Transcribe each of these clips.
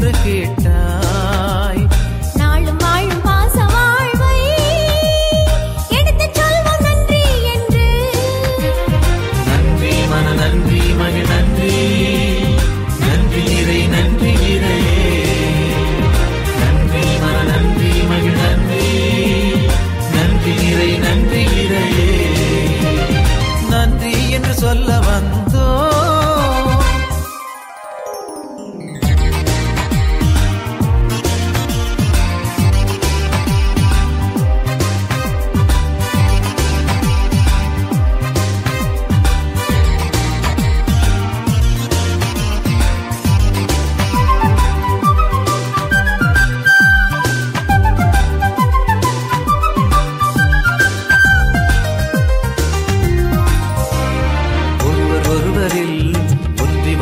என்று கேட்டாய். நாளும் வாழும் பாச வாழ்வை எடுத்துச் சொல்வோம் நன்றி என்று. நன்றி மன நன்றி மகிழ் நன்றி, நன்றி இறை நன்றி இறையே. நன்றி மன நன்றி மகிழ் நன்றி, நன்றி இறை நன்றி இறையே. நன்றி என்று சொல்ல வந்தோ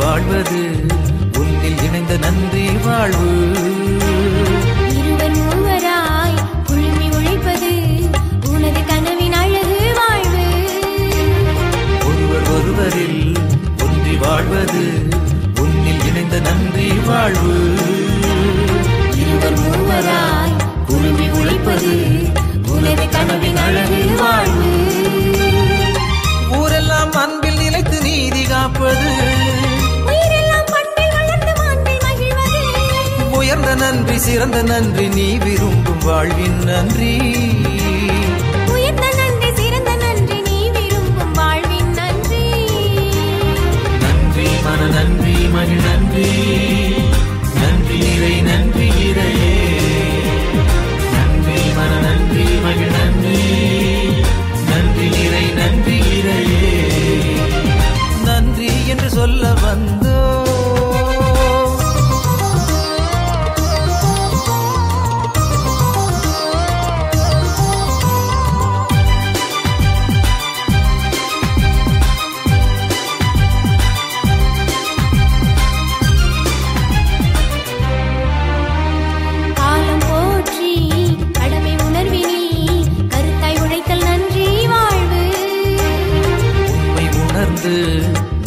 வாழ்வது உன்னில் இணைந்த நன்றி வாழ்வு. இருவர் மூவராய் குழுமி உழைப்பது உனது கனவின் அழகு வாழ்வு. ஒருவர் ஒருவரில் ஒன்றி வாழ்வது உன்னில் இணைந்த நன்றி வாழ்வு. இருவர் மூவராய் குழுமி உழைப்பது உனது கனவின் அழகு வாழ்வு. ஊரெல்லாம் அன்பில் நிலைத்து நீதி காப்பது, உயர்ந்த நன்றி சிறந்த நன்றி நீ விரும்பும் வாழ்வின் நன்றி. உயர்ந்த நன்றி சிறந்த நன்றி நீ விரும்பும் வாழ்வின் நன்றி. நன்றி மன நன்றி மகிழ் நன்றி, நன்றி இறை நன்றி இறையே. நன்றி மன நன்றி மகிழ் நன்றி, நன்றி இறை நன்றி இறையே. நன்றி என்று சொல்ல வந்தோ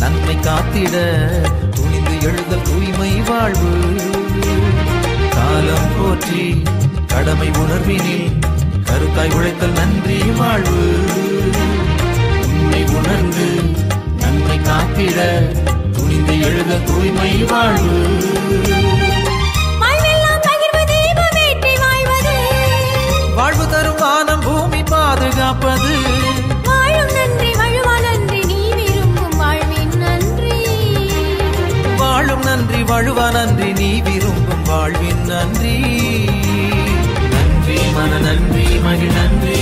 நன்மை காத்திட துணிந்து எழுதல் தூய்மை வாழ்வு. காலம் போற்றி கடமை உணர்வினில் கருத்தாய் உழைத்தல் நன்றி வாழ்வு. உண்மை உணர்ந்து நன்மை காத்திட துணிந்து எழுதல் தூய்மை வாழ்வு. வாழ்வு தரும் வானம் பூமி பாதுகாப்பது, வாழும் நன்றி வழுவா நன்றி நீ விரும்பும் வாழ்வின் நன்றி. வாழும் நன்றி வழுவா நன்றி நீ விரும்பும் வாழ்வின் நன்றி. நன்றி மன நன்றி மகிழ் நன்றி,